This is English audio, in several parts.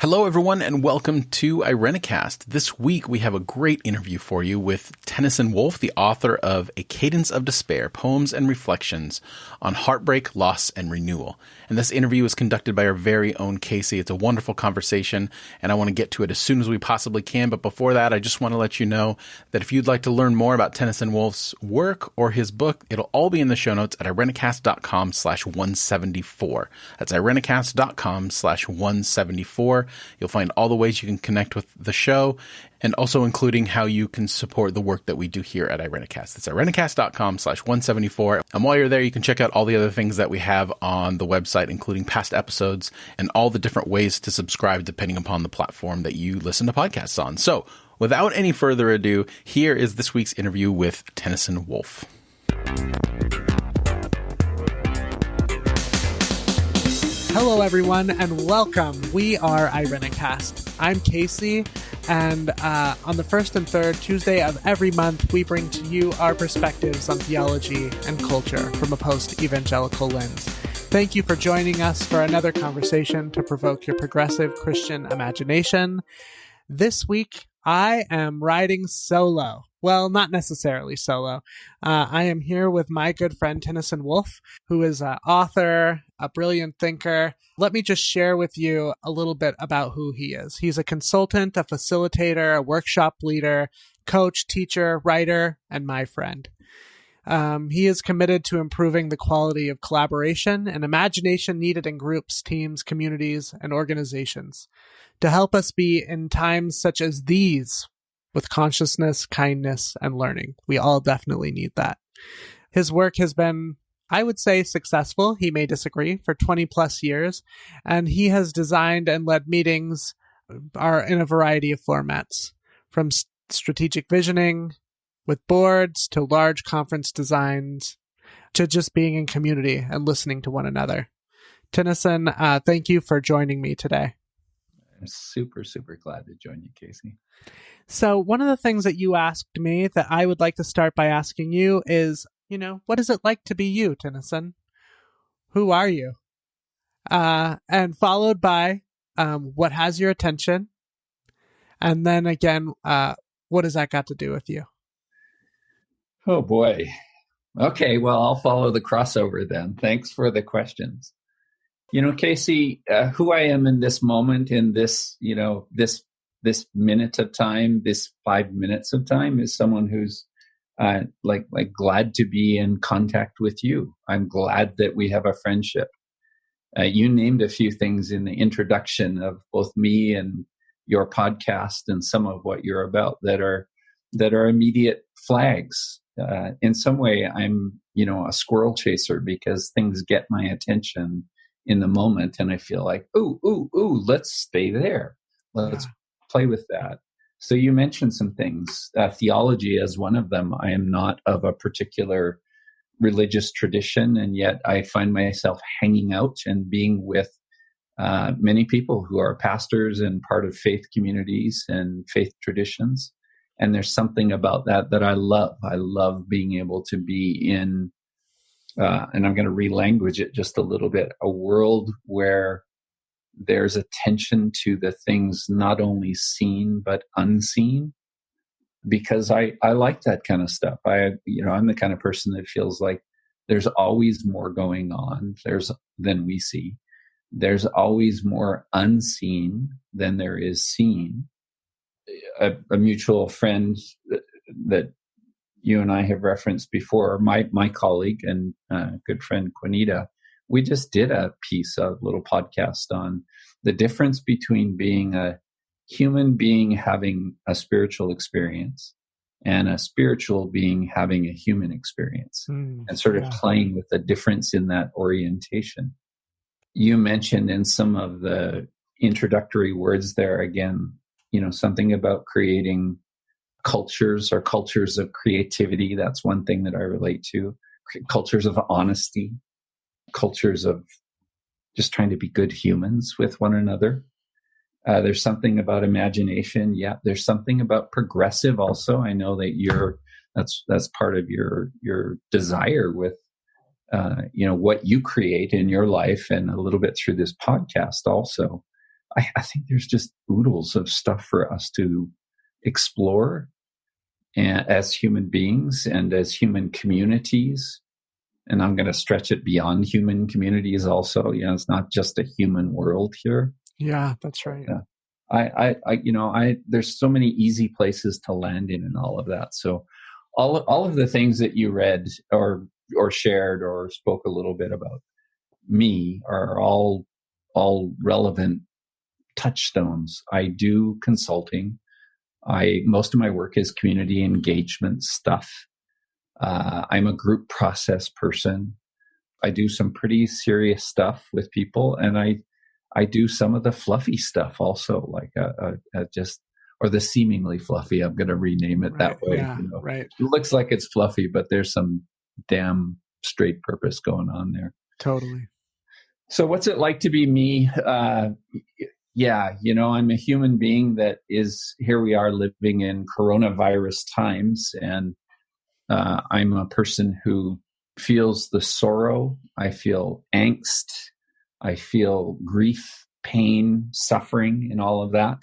Hello, everyone, and welcome to Irenicast. This week, we have a great interview for you with Tenneson Woolf, the author of A Cadence of Despair, Poems and Reflections on Heartbreak, Loss, and Renewal. And this interview is conducted by our very own Casey. It's a wonderful conversation, and I want to get to it as soon as we possibly can. But before that, I just want to let you know that if you'd like to learn more about Tenneson Woolf's work or his book, it'll all be in the show notes at irenicast.com/174. That's irenicast.com/174. You'll find all the ways you can connect with the show and also including how you can support the work that we do here at Irenicast. It's irenicast.com/174. And while you're there, you can check out all the other things that we have on the website, including past episodes and all the different ways to subscribe depending upon the platform that you listen to podcasts on. So without any further ado, here is this week's interview with Tenneson Woolf. Hello, everyone, and welcome. We are Irenicast. I'm Casey, and on the first and third Tuesday of every month, we bring to you our perspectives on theology and culture from a post-evangelical lens. Thank you for joining us for another conversation to provoke your progressive Christian imagination. This week, I am riding solo. Well, not necessarily solo. I am here with my good friend Tenneson Woolf, who is an author, a brilliant thinker. Let me just share with you a little bit about who he is. He's a consultant, a facilitator, a workshop leader, coach, teacher, writer, and my friend. He is committed to improving the quality of collaboration and imagination needed in groups, teams, communities, and organizations to help us be in times such as these with consciousness, kindness, and learning. We all definitely need that. His work has been, I would say, successful. He may disagree, for 20 plus years, and he has designed and led meetings are in a variety of formats, from strategic visioning with boards to large conference designs to just being in community and listening to one another. Tenneson, thank you for joining me today. I'm super glad to join you, Casey. So one of the things that you asked me that I would like to start by asking you is, what is it like to be you, Tenneson? Who are you? And followed by, what has your attention? And then again, what has that got to do with you? Oh boy. Okay, well, I'll follow the crossover then. Thanks for the questions. Casey, who I am in this moment, in this, this minute of time, this 5 minutes of time, is someone who's like glad to be in contact with you. I'm glad that we have a friendship. You named a few things in the introduction of both me and your podcast and some of what you're about that are immediate flags. In some way, I'm, a squirrel chaser because things get my attention in the moment, and I feel like, ooh, let's stay there. Let's play with that. So you mentioned some things, theology as one of them. I am not of a particular religious tradition, and yet I find myself hanging out and being with many people who are pastors and part of faith communities and faith traditions. And there's something about that I love. I love being able to be in, and I'm going to relanguage it just a little bit, a world where there's attention to the things not only seen but unseen, because I like that kind of stuff. I'm the kind of person that feels like there's always more going on than we see. There's always more unseen than there is seen. A mutual friend that you and I have referenced before, my colleague and good friend Quinita, we just did a little podcast on the difference between being a human being having a spiritual experience and a spiritual being having a human experience, and sort of playing with the difference in that orientation. You mentioned in some of the introductory words there, again, something about creating cultures or cultures of creativity. That's one thing that I relate to. Cultures of honesty, cultures of just trying to be good humans with one another. There's something about imagination. Yeah, there's something about progressive also. I know that that's part of your desire with what you create in your life, and a little bit through this podcast also. I think there's just oodles of stuff for us to explore, and as human beings and as human communities. And I'm going to stretch it beyond human communities also. It's not just a human world here. Yeah, that's right. There's so many easy places to land in and all of that. So all of the things that you read or shared or spoke a little bit about me are all relevant touchstones. I do consulting. Most of my work is community engagement stuff. I'm a group process person. I do some pretty serious stuff with people, and I do some of the fluffy stuff also, like or the seemingly fluffy. I'm going to rename it that way. Yeah, right. It looks like it's fluffy, but there's some damn straight purpose going on there. Totally. So what's it like to be me? I'm a human being that is, here we are living in coronavirus times, and I'm a person who feels the sorrow. I feel angst. I feel grief, pain, suffering, and all of that.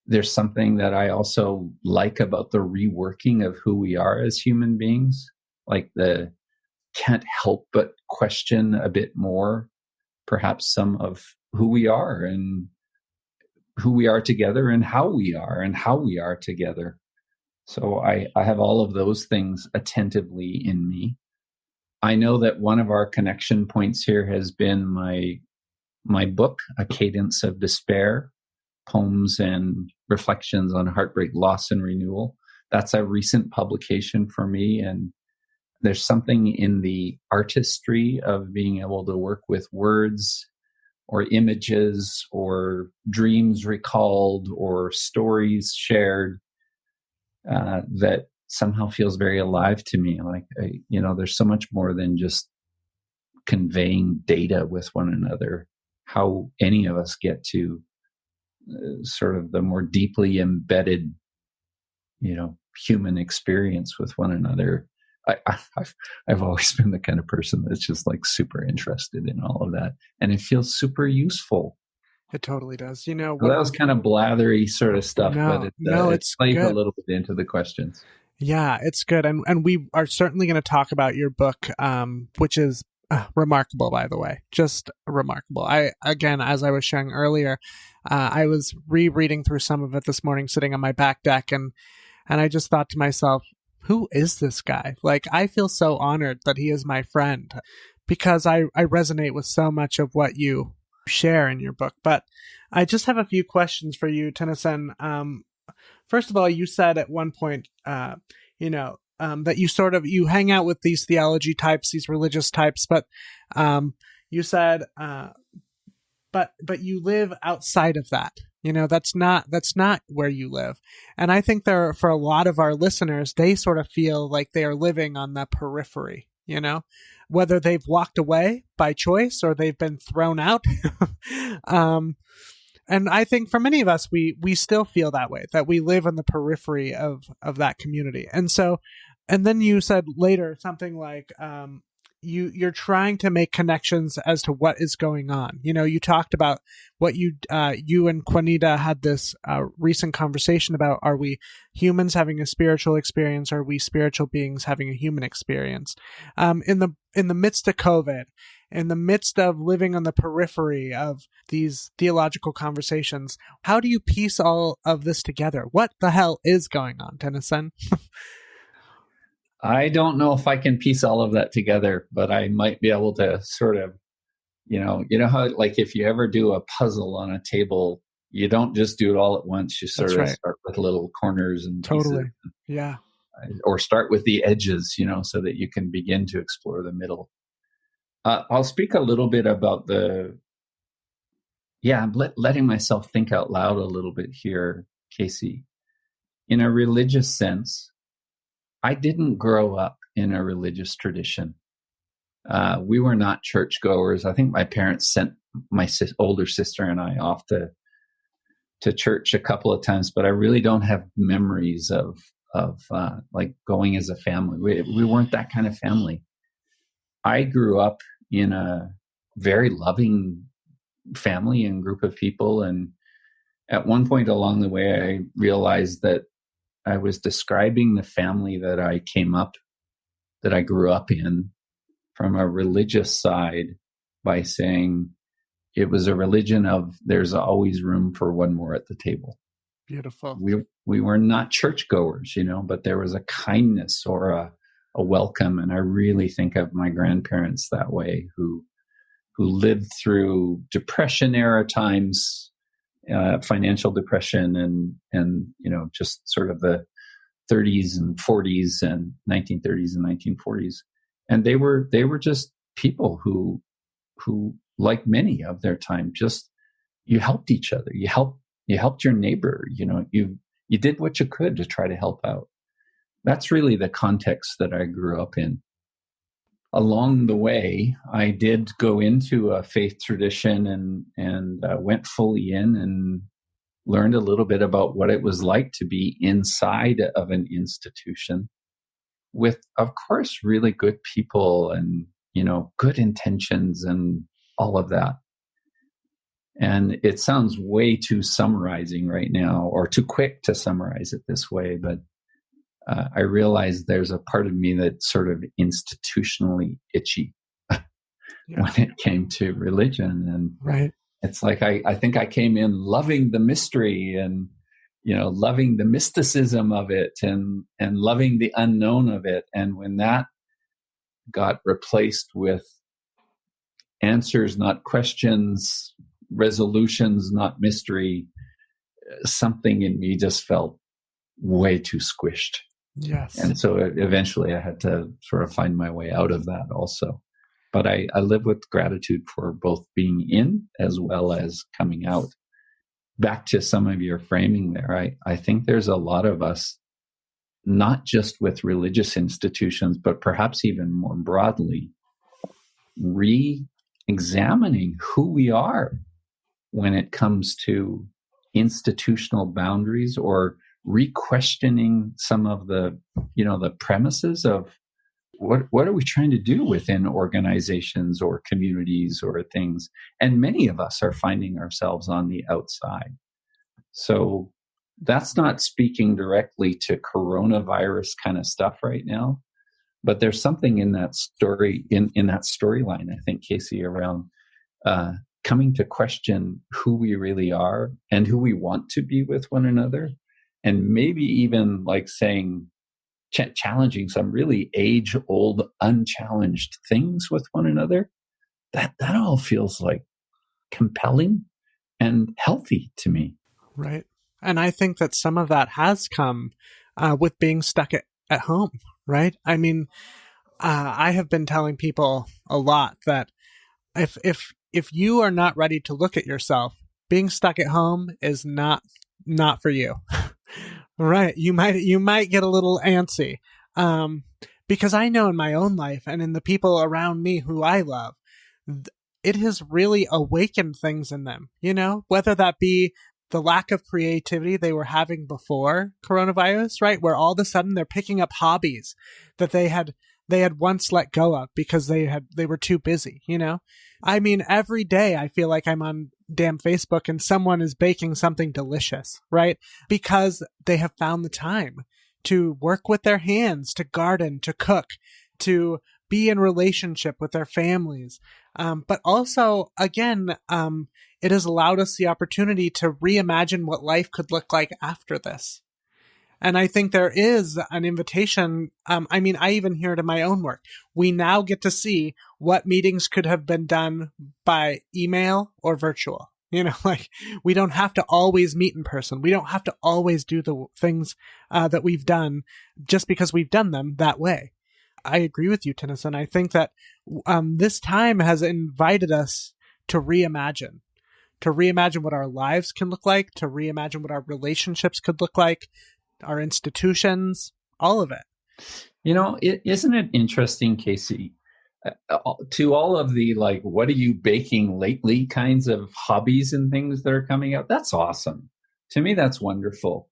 There's something that I also like about the reworking of who we are as human beings, like the can't help but question a bit more, perhaps some of who we are and who we are together and how we are together. So I have all of those things attentively in me. I know that one of our connection points here has been my book, A Cadence of Despair, Poems and Reflections on Heartbreak, Loss, and Renewal. That's a recent publication for me, and there's something in the artistry of being able to work with words or images or dreams recalled or stories shared that somehow feels very alive to me. Like, there's so much more than just conveying data with one another. How any of us get to sort of the more deeply embedded, human experience with one another. I've always been the kind of person that's just like super interested in all of that, and it feels super useful. It totally does. Well, that was kind of blathery sort of stuff, but it plays a little bit into the questions. Yeah, it's good. And we are certainly going to talk about your book, which is remarkable, by the way, just remarkable. Again, as I was sharing earlier, I was rereading through some of it this morning, sitting on my back deck, and I just thought to myself, who is this guy? Like, I feel so honored that he is my friend, because I resonate with so much of what you share in your book. But I just have a few questions for you, Tenneson. First of all, you said at one point, that you hang out with these theology types, these religious types, but you said, but you live outside of that. That's not where you live. And I think for a lot of our listeners, they sort of feel like they are living on the periphery, whether they've walked away by choice or they've been thrown out. And I think for many of us, we still feel that way, that we live on the periphery of that community. And then you said later something like, you're trying to make connections as to what is going on. You talked about what you and Juanita had this recent conversation about, are we humans having a spiritual experience? Or are we spiritual beings having a human experience? In the midst of COVID, in the midst of living on the periphery of these theological conversations, how do you piece all of this together? What the hell is going on, Tenneson? I don't know if I can piece all of that together, but I might be able to sort of, how, like, if you ever do a puzzle on a table, you don't just do it all at once. You sort of start with little corners and totally pieces. Yeah. Or start with the edges, so that you can begin to explore the middle. I'll speak a little bit about I'm letting myself think out loud a little bit here, Casey. In a religious sense, I didn't grow up in a religious tradition. We were not churchgoers. I think my parents sent my older sister and I off to church a couple of times, but I really don't have memories of like going as a family. We weren't that kind of family. I grew up in a very loving family and group of people. And at one point along the way, I realized that I was describing the family that I grew up in from a religious side by saying it was a religion of there's always room for one more at the table. Beautiful. We were not churchgoers, but there was a kindness or a welcome. And I really think of my grandparents that way, who lived through Depression era times, financial depression, and just sort of the 30s and 40s and 1930s and 1940s. And they were just people who like many of their time, just you helped each other. You helped your neighbor. You did what you could to try to help out. That's really the context that I grew up in. Along the way, I did go into a faith tradition and went fully in and learned a little bit about what it was like to be inside of an institution with, of course, really good people and, good intentions and all of that. And it sounds way too summarizing right now, or too quick to summarize it this way, but I realize there's a part of me that's sort of institutionally itchy when it came to religion. And right. It's like I think I came in loving the mystery and, loving the mysticism of it and loving the unknown of it. And when that got replaced with answers, not questions, resolutions, not mystery, something in me just felt way too squished. Yes. And so eventually I had to sort of find my way out of that also. But I live with gratitude for both being in as well as coming out. Back to some of your framing there, I think there's a lot of us, not just with religious institutions, but perhaps even more broadly, re-examining who we are when it comes to institutional boundaries, or re-questioning some of the premises of what are we trying to do within organizations or communities or things. And many of us are finding ourselves on the outside. So that's not speaking directly to coronavirus kind of stuff right now, but there's something in that story, in that storyline, I think, Casey, around coming to question who we really are and who we want to be with one another. And maybe even like saying, challenging some really age-old, unchallenged things with one another. That all feels like compelling and healthy to me. Right. And I think that some of that has come with being stuck at home, right? I mean, I have been telling people a lot that if you are not ready to look at yourself, being stuck at home is not for you. Right. You might get a little antsy. Because I know in my own life and in the people around me who I love, it has really awakened things in them, whether that be the lack of creativity they were having before coronavirus, right? Where all of a sudden they're picking up hobbies that they had once let go of because they were too busy, I mean, every day I feel like I'm on damn Facebook and someone is baking something delicious, right? Because they have found the time to work with their hands, to garden, to cook, to be in relationship with their families. But also, again, it has allowed us the opportunity to reimagine what life could look like after this. And I think there is an invitation. I mean, I even hear it in my own work. We now get to see what meetings could have been done by email or virtual. We don't have to always meet in person. We don't have to always do the things that we've done just because we've done them that way. I agree with you, Tenneson. I think that this time has invited us to reimagine what our lives can look like, to reimagine what our relationships could look like, our institutions, all of it. Isn't it interesting, Casey, to all of the what are you baking lately kinds of hobbies and things that are coming out? That's awesome. To me, that's wonderful.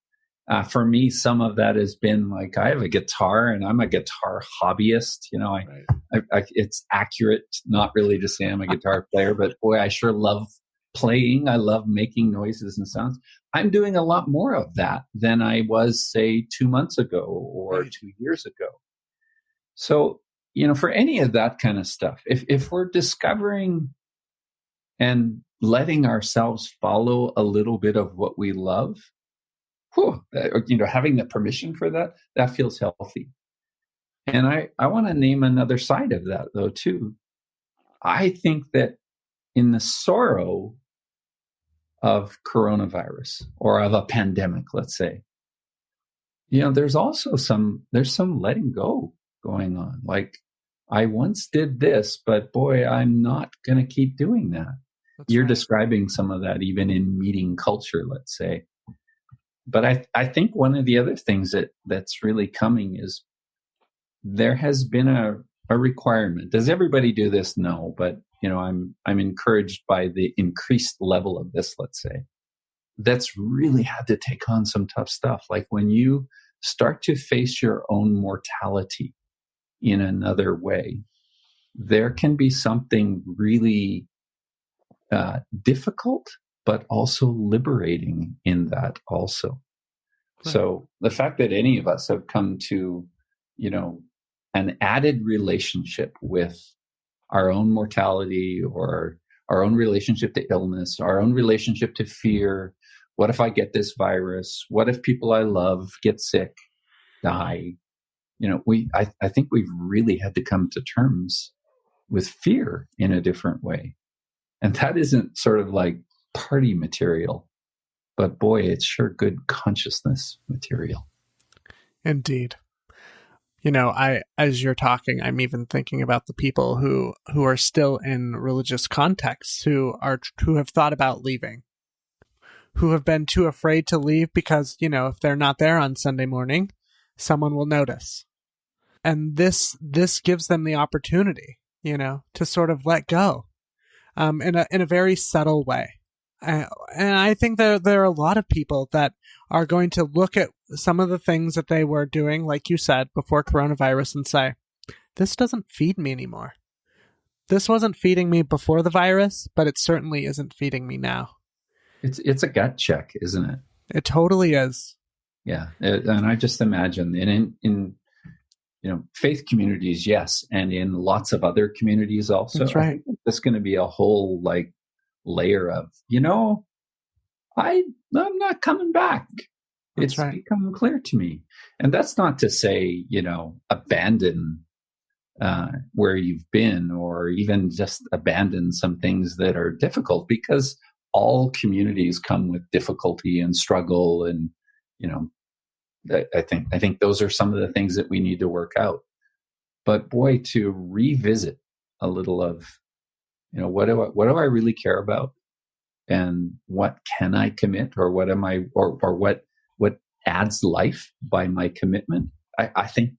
For me, some of that has been I have a guitar and I'm a guitar hobbyist. Right. It's accurate not really to say I'm a guitar player, but boy, I sure love playing. I love making noises and sounds. I'm doing a lot more of that than I was, say, 2 months ago or 2 years ago. So, for any of that kind of stuff, if we're discovering and letting ourselves follow a little bit of what we love, having the permission for that, that feels healthy. And I want to name another side of that, though, too. I think that in the sorrow of coronavirus or of a pandemic, let's say, there's also some letting go going on. Like, I once did this, but boy, I'm not going to keep doing that. You're describing some of that even in meeting culture, let's say. But I think one of the other things that's really coming is there has been a requirement. Does everybody do this? No, but I'm encouraged by the increased level of this, let's say, that's really had to take on some tough stuff. Like when you start to face your own mortality in another way, there can be something really difficult, but also liberating in that also. Right. So the fact that any of us have come to, an added relationship with our own mortality or our own relationship to illness, our own relationship to fear. What if I get this virus? What if people I love get sick, die? I think we've really had to come to terms with fear in a different way. And that isn't sort of like party material, but boy, it's sure good consciousness material. Indeed. As you're talking, I'm even thinking about the people who are still in religious contexts, who have thought about leaving, who have been too afraid to leave because, if they're not there on Sunday morning, someone will notice. And this gives them the opportunity, to sort of let go, in a very subtle way. And I think there are a lot of people that are going to look at some of the things that they were doing, like you said, before coronavirus and say, this doesn't feed me anymore. This wasn't feeding me before the virus, but it certainly isn't feeding me now. It's a gut check, isn't it? It totally is. Yeah. And I just imagine in faith communities, yes, and in lots of other communities also. That's right. I think there's going to be a whole layer of, I'm not coming back. It's become clear to me. And that's not to say, abandon where you've been, or even just abandon some things that are difficult, because all communities come with difficulty and struggle. And, I think those are some of the things that we need to work out. But boy, to revisit a little of, what do I really care about? And what can I commit, or what am I, or what adds life by my commitment? I think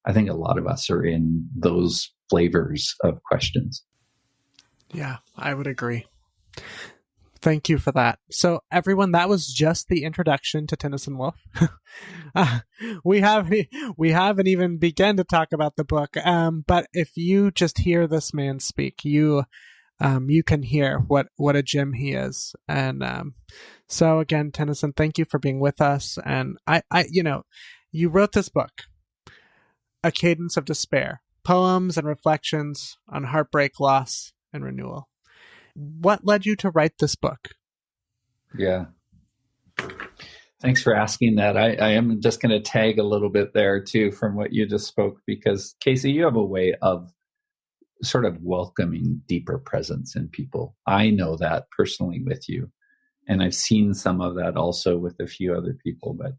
a lot of us are in those flavors of questions. Yeah, I would agree. Thank you for that. So everyone, that was just the introduction to Tenneson Woolf. We haven't even begun to talk about the book. But if you just hear this man speak, you can hear what a gem he is. And so again, Tenneson, thank you for being with us. And you wrote this book, A Cadence of Despair, Poems and Reflections on Heartbreak, Loss, and Renewal. What led you to write this book? Yeah. Thanks for asking that. I am just going to tag a little bit there too from what you just spoke, because Casey, you have a way of sort of welcoming deeper presence in people. I know that personally with you, and I've seen some of that also with a few other people. But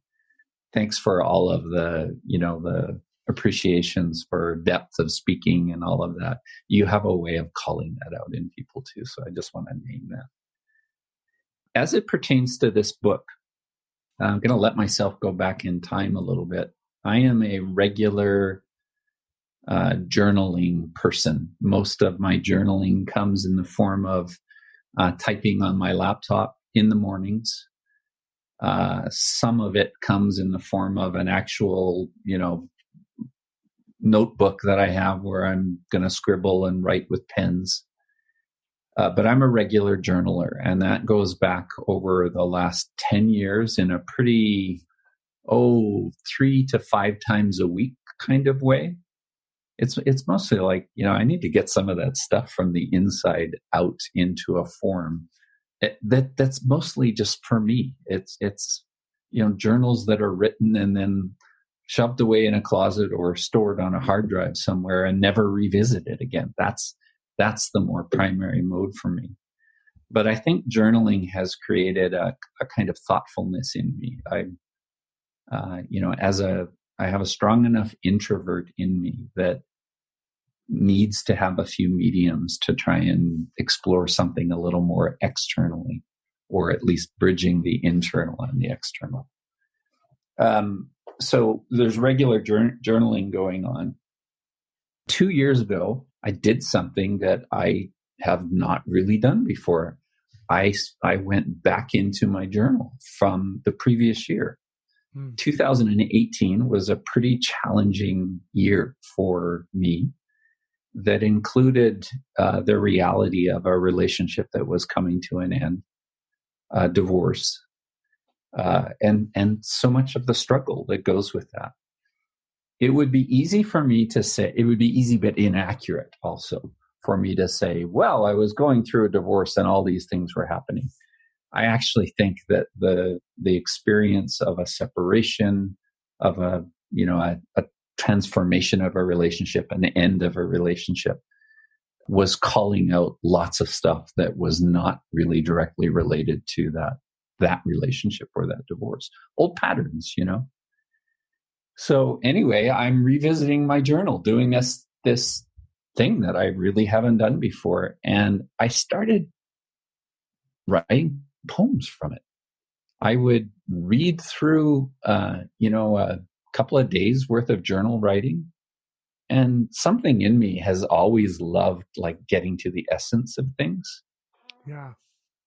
thanks for all of the appreciations for depth of speaking and all of that. You have a way of calling that out in people too. So I just want to name that. As it pertains to this book, I'm going to let myself go back in time a little bit. I am a regular journaling person. Most of my journaling comes in the form of typing on my laptop in the mornings. Some of it comes in the form of an actual, notebook that I have where I'm going to scribble and write with pens. But I'm a regular journaler, and that goes back over the last 10 years in a pretty, 3 to 5 times a week kind of way. It's mostly like, I need to get some of that stuff from the inside out into a form. That's mostly just for me. It's journals that are written and then shoved away in a closet or stored on a hard drive somewhere and never revisited again. That's the more primary mode for me. But I think journaling has created a kind of thoughtfulness in me. I have a strong enough introvert in me that needs to have a few mediums to try and explore something a little more externally, or at least bridging the internal and the external. So there's regular journaling going on. 2 years ago, I did something that I have not really done before. I went back into my journal from the previous year. 2018 was a pretty challenging year for me that included the reality of a relationship that was coming to an end, divorce, and so much of the struggle that goes with that. It would be easy for me to say, it would be easy but inaccurate also for me to say, well, I was going through a divorce and all these things were happening. I actually think that the experience of a separation, of a transformation of a relationship, an end of a relationship, was calling out lots of stuff that was not really directly related to that relationship or that divorce. Old patterns, So anyway, I'm revisiting my journal, doing this thing that I really haven't done before. And I started writing poems from it. I would read through, a couple of days worth of journal writing. And something in me has always loved like getting to the essence of things. Yeah.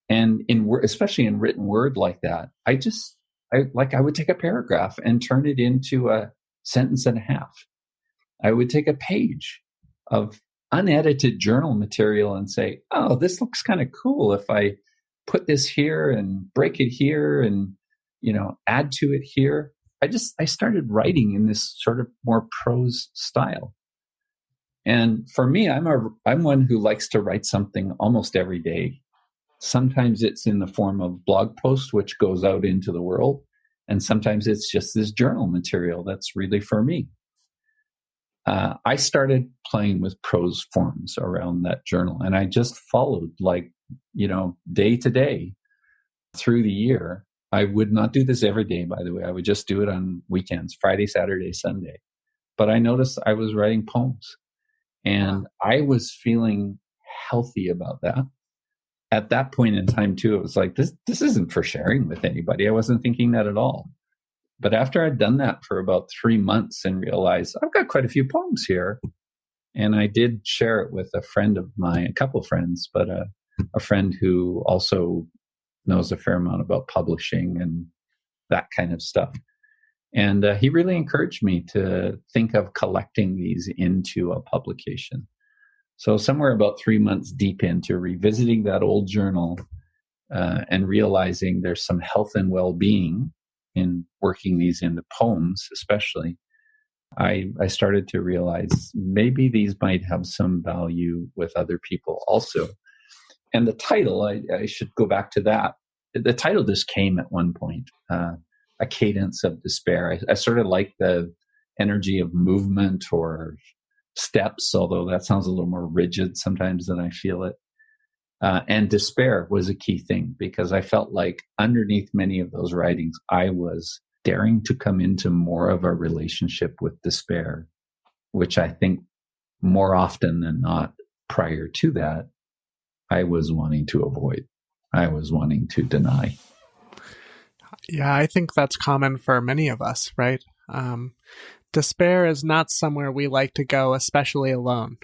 And especially in written word like that, I would take a paragraph and turn it into a sentence and a half. I would take a page of unedited journal material and say, oh, this looks kind of cool if I put this here and break it here and, add to it here. I started writing in this sort of more prose style. And for me, I'm one who likes to write something almost every day. Sometimes it's in the form of blog post, which goes out into the world. And sometimes it's just this journal material that's really for me. I started playing with prose forms around that journal, and I just followed day to day through the year. I would not do this every day, by the way. I would just do it on weekends, Friday, Saturday, Sunday. But I noticed I was writing poems, and I was feeling healthy about that. At that point in time, too, it was like, this isn't for sharing with anybody. I wasn't thinking that at all. But after I'd done that for about 3 months and realized I've got quite a few poems here, and I did share it with a friend of mine, a couple friends, but a friend who also knows a fair amount about publishing and that kind of stuff. And he really encouraged me to think of collecting these into a publication. So somewhere about 3 months deep into revisiting that old journal and realizing there's some health and well-being in working these into poems, especially, I started to realize maybe these might have some value with other people also. And the title, I should go back to that. The title just came at one point, A Cadence of Despair. I sort of like the energy of movement or steps, although that sounds a little more rigid sometimes than I feel it. And despair was a key thing because I felt like underneath many of those writings, I was daring to come into more of a relationship with despair, which I think more often than not prior to that, I was wanting to avoid. I was wanting to deny. Yeah, I think that's common for many of us, right? Despair is not somewhere we like to go, especially alone.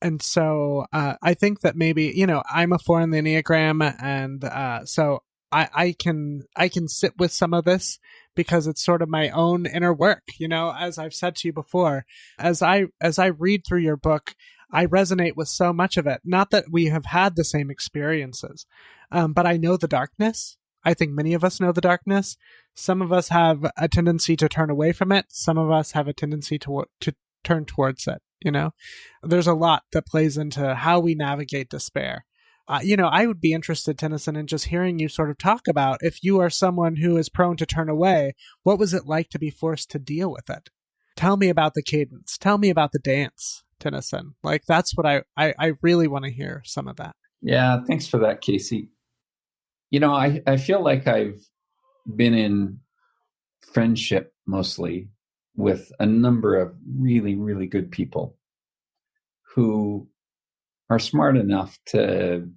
And so I think that maybe, I'm a 4 in the Enneagram, and so I can sit with some of this because it's sort of my own inner work. As I've said to you before, as I read through your book, I resonate with so much of it. Not that we have had the same experiences, but I know the darkness. I think many of us know the darkness. Some of us have a tendency to turn away from it. Some of us have a tendency to turn towards it. There's a lot that plays into how we navigate despair. I would be interested, Tenneson, in just hearing you sort of talk about, if you are someone who is prone to turn away, what was it like to be forced to deal with it? Tell me about the cadence. Tell me about the dance, Tenneson. Like, that's what I really want to hear some of that. Yeah, thanks for that, Casey. I feel like I've been in friendship mostly with a number of really, really good people who are smart enough to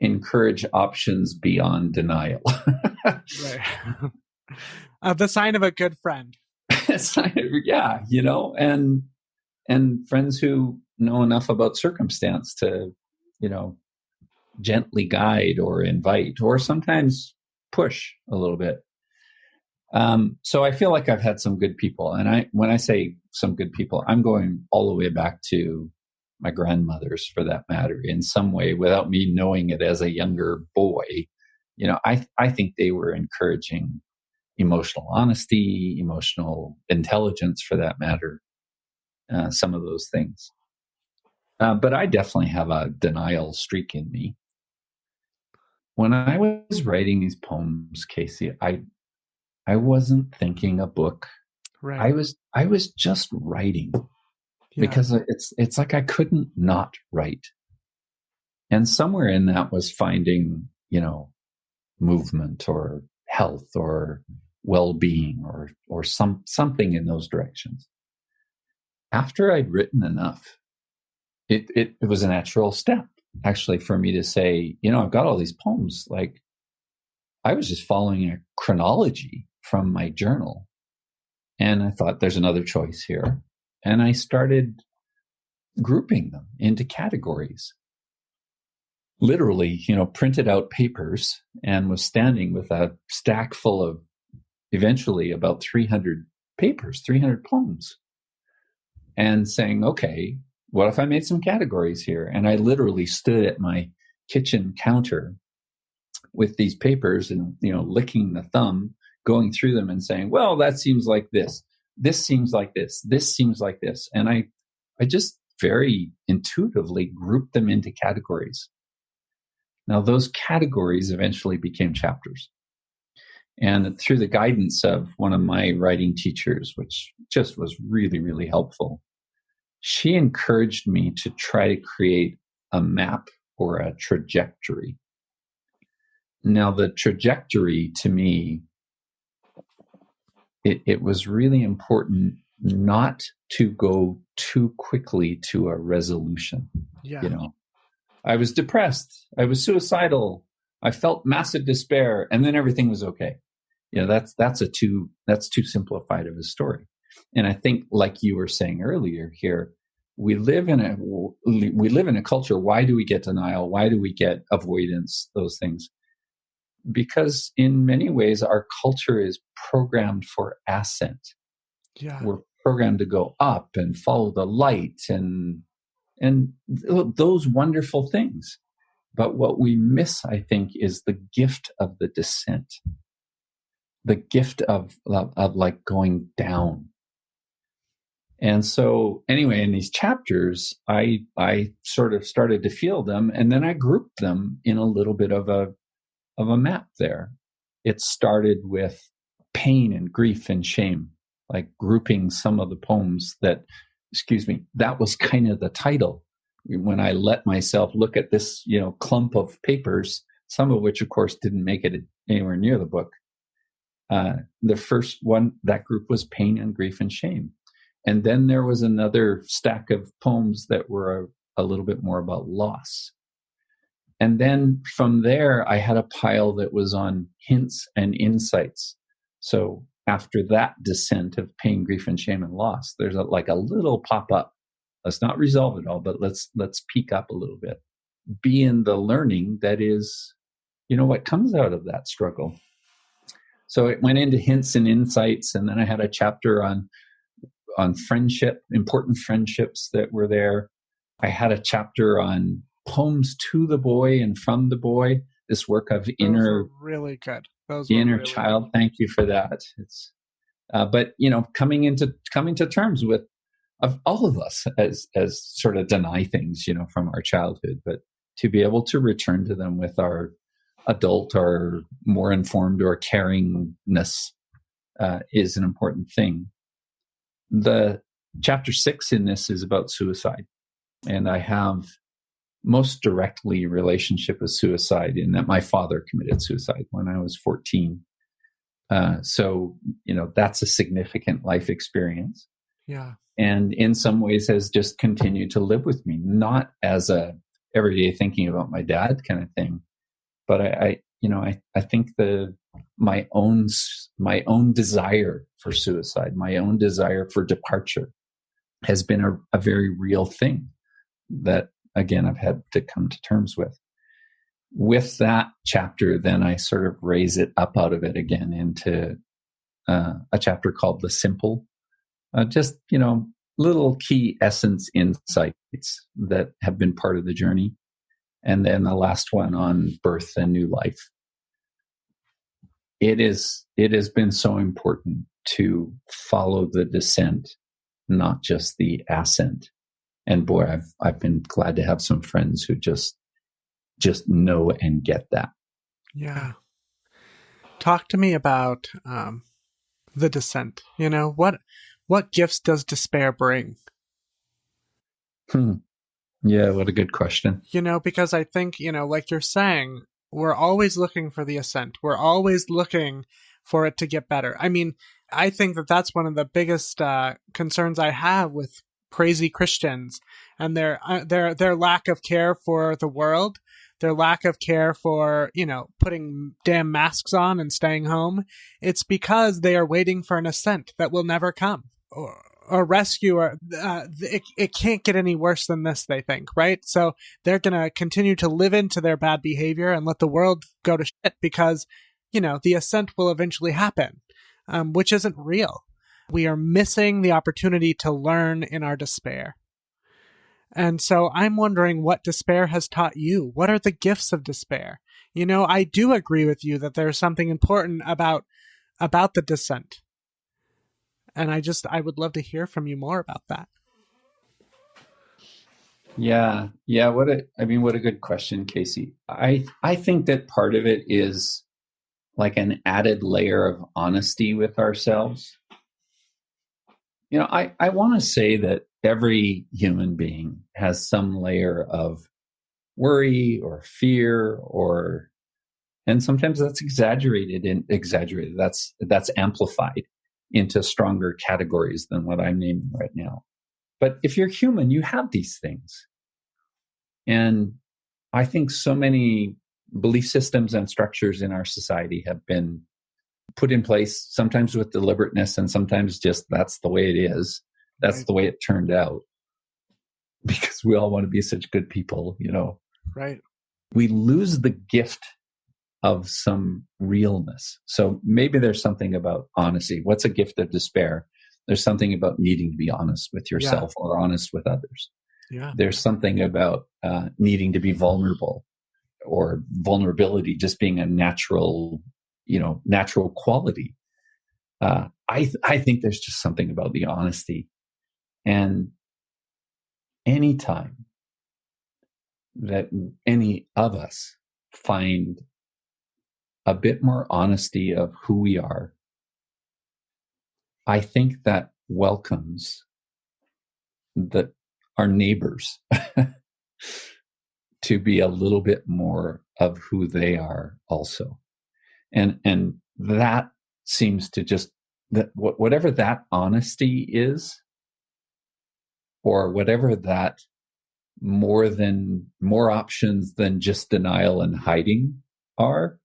encourage options beyond denial. Right. The sign of a good friend. Yeah, and friends who know enough about circumstance to, gently guide or invite or sometimes push a little bit. So I feel like I've had some good people. And when I say some good people, I'm going all the way back to my grandmothers, for that matter, in some way, without me knowing it as a younger boy. I think they were encouraging emotional honesty, emotional intelligence, for that matter, some of those things. But I definitely have a denial streak in me. When I was writing these poems, Casey, I wasn't thinking a book. Right. I was just writing, Yeah. because it's like I couldn't not write. And somewhere in that was finding, movement or health or well-being or something in those directions. After I'd written enough, it was a natural step, actually, for me to say, I've got all these poems. Like, I was just following a chronology from my journal. And I thought, there's another choice here. And I started grouping them into categories. Literally, printed out papers and was standing with a stack full of, eventually, about 300 papers, 300 poems, and saying, okay, what if I made some categories here? And I literally stood at my kitchen counter with these papers and, licking the thumb, going through them and saying, well, that seems like this. This seems like this. This seems like this. And I just very intuitively grouped them into categories. Now, those categories eventually became chapters. And through the guidance of one of my writing teachers, which just was really, really helpful, she encouraged me to try to create a map or a trajectory. Now, the trajectory, to me, it was really important not to go too quickly to a resolution. Yeah. I was depressed. I was suicidal. I felt massive despair, and then everything was okay. That's too simplified of a story. And I think, like you were saying earlier here, we live in a culture. Why do we get denial? Why do we get avoidance? Those things. Because in many ways, our culture is programmed for ascent. Yeah. We're programmed to go up and follow the light and those wonderful things. But what we miss, I think, is the gift of the descent, the gift of like going down. And so anyway, in these chapters, I sort of started to feel them, and then I grouped them in a little bit of a map there. It started with pain and grief and shame, like grouping some of the poems that was kind of the title. When I let myself look at this, clump of papers, some of which, of course, didn't make it anywhere near the book. The first one, that group, was pain and grief and shame. And then there was another stack of poems that were a little bit more about loss. And then from there, I had a pile that was on hints and insights. So after that descent of pain, grief, and shame and loss, there's a little pop-up. Let's not resolve it all, but let's peek up a little bit. Be in the learning that is, what comes out of that struggle. So it went into hints and insights, and then I had a chapter on friendship, important friendships that were there. I had a chapter on poems to the boy and from the boy, this work of Those inner were really good. Those were inner really child. good. Thank you for that. It's but coming to terms with of all of us as sort of deny things, from our childhood, but to be able to return to them with our adult or more informed or caringness is an important thing. The chapter 6 in this is about suicide, and I have most directly relationship with suicide in that my father committed suicide when I was 14. So, that's a significant life experience. Yeah. And in some ways has just continued to live with me, not as a everyday thinking about my dad kind of thing, but I think my own desire for suicide, my own desire for departure has been a very real thing that, again, I've had to come to terms with. With that chapter, then I sort of raise it up out of it again into a chapter called The Simple. Just, little key essence insights that have been part of the journey. And then the last one on birth and new life. It has been so important to follow the descent, not just the ascent. And boy, I've been glad to have some friends who just know and get that. Yeah. Talk to me about the descent. What gifts does despair bring? Yeah, what a good question. Because I think, like you're saying, we're always looking for the ascent. We're always looking for it to get better. I mean, I think that that's one of the biggest concerns I have with crazy Christians and their lack of care for the world, their lack of care for, putting damn masks on and staying home. It's because they are waiting for an ascent that will never come. Or rescue, or it can't get any worse than this, they think, right? So they're going to continue to live into their bad behavior and let the world go to shit because, the ascent will eventually happen, which isn't real. We are missing the opportunity to learn in our despair. And so I'm wondering what despair has taught you. What are the gifts of despair? I do agree with you that there's something important about the descent. And I would love to hear from you more about that. Yeah. What a good question, Casey. I think that part of it is like an added layer of honesty with ourselves. I want to say that every human being has some layer of worry or fear, and sometimes that's exaggerated. That's amplified into stronger categories than what I'm naming right now. But if you're human, you have these things. And I think so many belief systems and structures in our society have been put in place, sometimes with deliberateness and sometimes just that's the way it is. That's right. The way it turned out. Because we all want to be such good people, Right. We lose the gift of some realness. So maybe there's something about honesty. What's a gift of despair? There's something about needing to be honest with yourself or honest with others. Yeah. There's something about needing to be vulnerable, or vulnerability just being a natural quality. I think there's just something about the honesty. And anytime that any of us find a bit more honesty of who we are, I think that welcomes our neighbors to be a little bit more of who they are also. And that seems to just, that whatever that honesty is, or whatever that more options than just denial and hiding are,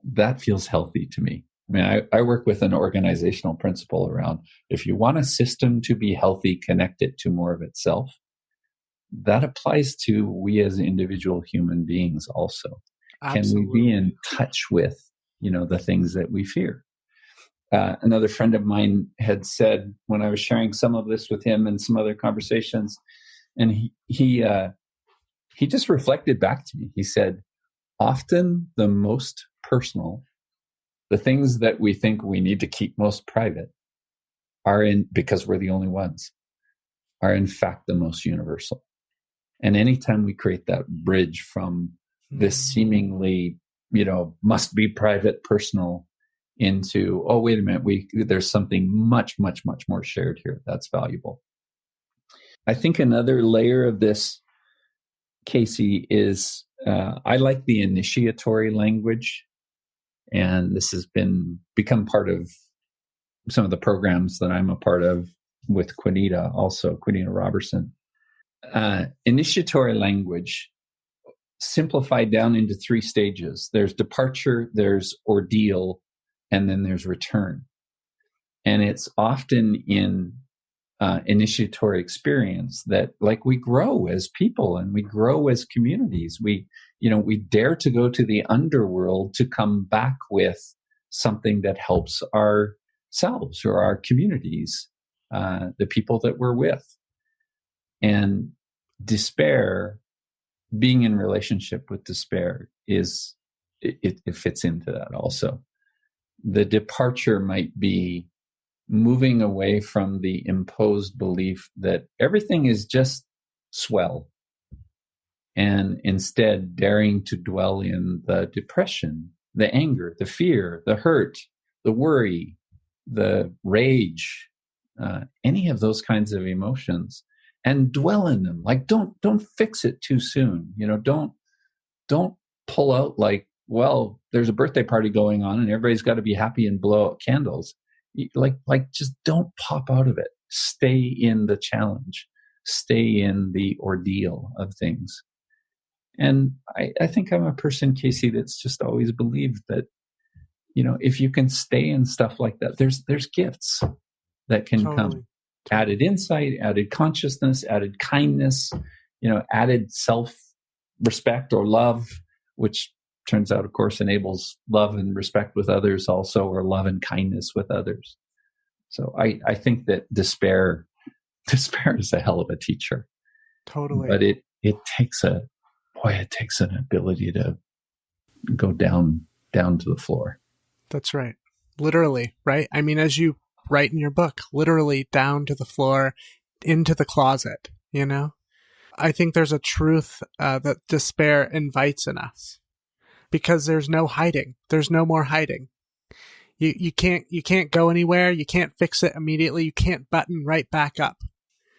that feels healthy to me. I mean, I work with an organizational principle around, if you want a system to be healthy, connect it to more of itself. That applies to we as individual human beings also. Absolutely. Can we be in touch with, the things that we fear? Another friend of mine had said, when I was sharing some of this with him and some other conversations, And he just reflected back to me. He said, often the most personal, the things that we think we need to keep most private because we're the only ones, are in fact the most universal. And anytime we create that bridge from this seemingly, must be private, personal, into, oh, wait a minute, there's something much, much, much more shared here that's valuable. I think another layer of this, Casey, is I like the initiatory language. And this has become part of some of the programs that I'm a part of with Quinita Robertson. Initiatory language simplified down into 3 stages. There's departure, there's ordeal, and then there's return. And it's often in initiatory experience that, like, we grow as people and we grow as communities. We dare to go to the underworld to come back with something that helps ourselves or our communities, the people that we're with. And despair, being in relationship with despair, it fits into that also. The departure might be moving away from the imposed belief that everything is just swell, and instead daring to dwell in the depression, the anger, the fear, the hurt, the worry, the rage, any of those kinds of emotions, and dwell in them. Like, don't fix it too soon. Don't pull out like, well, there's a birthday party going on and everybody's got to be happy and blow out candles. Like just don't pop out of it. Stay in the challenge. Stay in the ordeal of things. And I think I'm a person, Casey, that's just always believed that, if you can stay in stuff like that, there's gifts that can come. Added insight, added consciousness, added kindness, added self-respect or love, which turns out, of course, enables love and respect with others also, or love and kindness with others. So I think that despair is a hell of a teacher. Totally. But it takes an ability to go down to the floor. That's right. Literally, right? I mean, as you write in your book, literally down to the floor, into the closet, I think there's a truth that despair invites in us, because there's no hiding. There's no more hiding. You can't go anywhere. You can't fix it immediately. You can't button right back up.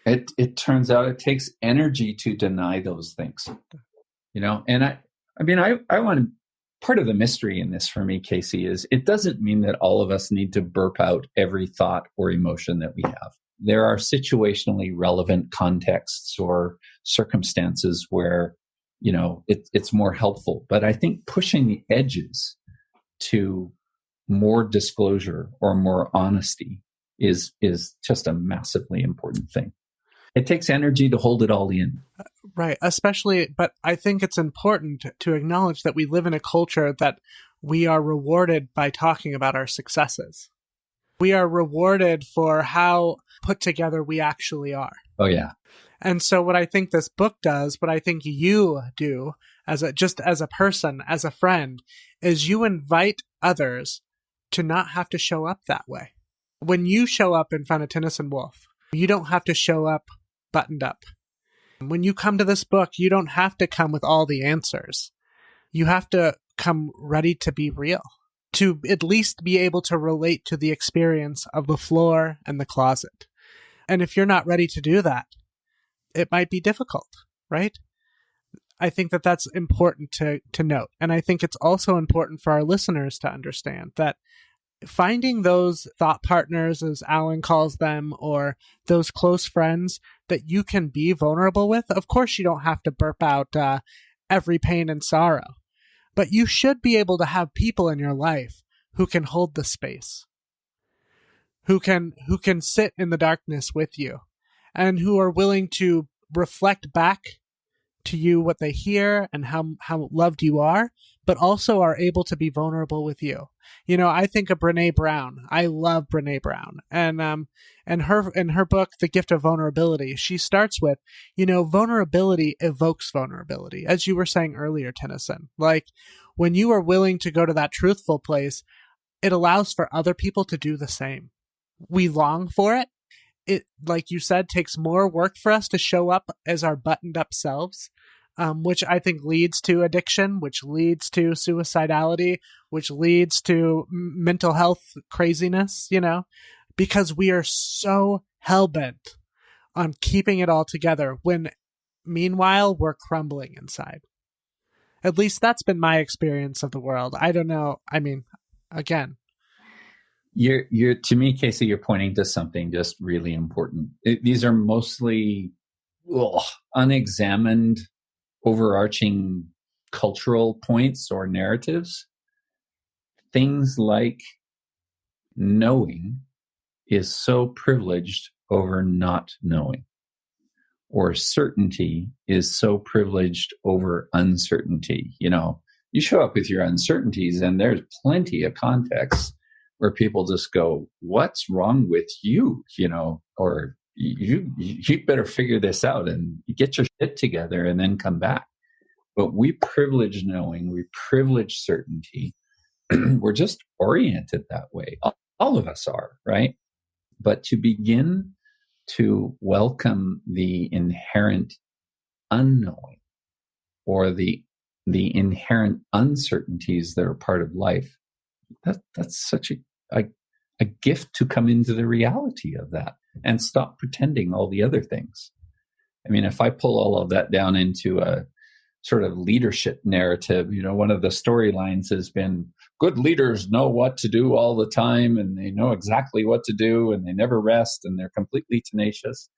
It turns out it takes energy to deny those things, and I want part of the mystery in this for me, Casey, is it doesn't mean that all of us need to burp out every thought or emotion that we have. There are situationally relevant contexts or circumstances where, it's more helpful. But I think pushing the edges to more disclosure or more honesty is just a massively important thing. It takes energy to hold it all in. Right. But I think it's important to acknowledge that we live in a culture that we are rewarded by talking about our successes. We are rewarded for how put together we actually are. Oh, yeah. And so what I think this book does, what I think you do as a person, as a friend, is you invite others to not have to show up that way. When you show up in front of Tenneson Woolf, you don't have to show up buttoned up. When you come to this book, you don't have to come with all the answers. You have to come ready to be real, to at least be able to relate to the experience of the floor and the closet. And if you're not ready to do that, it might be difficult, right? I think that that's important to note. And I think it's also important for our listeners to understand that finding those thought partners, as Alan calls them, or those close friends that you can be vulnerable with, of course you don't have to burp out every pain and sorrow, but you should be able to have people in your life who can hold the space, who can sit in the darkness with you, and who are willing to reflect back to you what they hear and how loved you are, but also are able to be vulnerable with you. You know, I think of Brene Brown. I love Brene Brown. And her, in her book, The Gift of Vulnerability, she starts with, you know, vulnerability evokes vulnerability. As you were saying earlier, Tenneson, like when you are willing to go to that truthful place, it allows for other people to do the same. We long for it. It, like you said, takes more work for us to show up as our buttoned up selves, which I think leads to addiction, which leads to suicidality, which leads to mental health craziness, you know, because we are so hell-bent on keeping it all together when meanwhile we're crumbling inside. At least that's been my experience of the world. I don't know. I mean, again, You're to me, Casey, you're pointing to something just really important. These are mostly unexamined, overarching cultural points or narratives. Things like knowing is so privileged over not knowing, or certainty is so privileged over uncertainty. You know, you show up with your uncertainties, and there's plenty of context where people just go, "What's wrong with you?" You know, or you better figure this out and get your shit together and then come back. But we privilege knowing, we privilege certainty. We're just oriented that way. All of us are, right? But to begin to welcome the inherent unknowing or the inherent uncertainties that are part of life, that's such a gift to come into the reality of that and stop pretending all the other things. I mean, if I pull all of that down into a sort of leadership narrative, you know, one of the storylines has been good leaders know what to do all the time, and they know exactly what to do, and they never rest, and they're completely tenacious.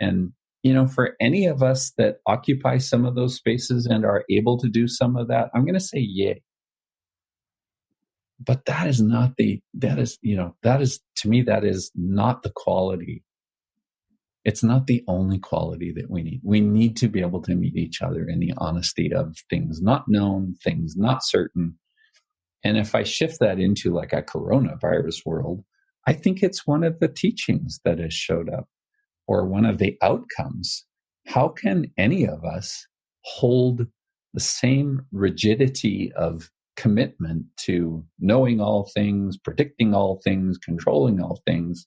And, you know, for any of us that occupy some of those spaces and are able to do some of that, I'm going to say yay. But that is to me, that is not the quality. It's not the only quality that we need. We need to be able to meet each other in the honesty of things not known, things not certain. And if I shift that into like a coronavirus world, I think it's one of the teachings that has showed up, or one of the outcomes. How can any of us hold the same rigidity of commitment to knowing all things, predicting all things, controlling all things,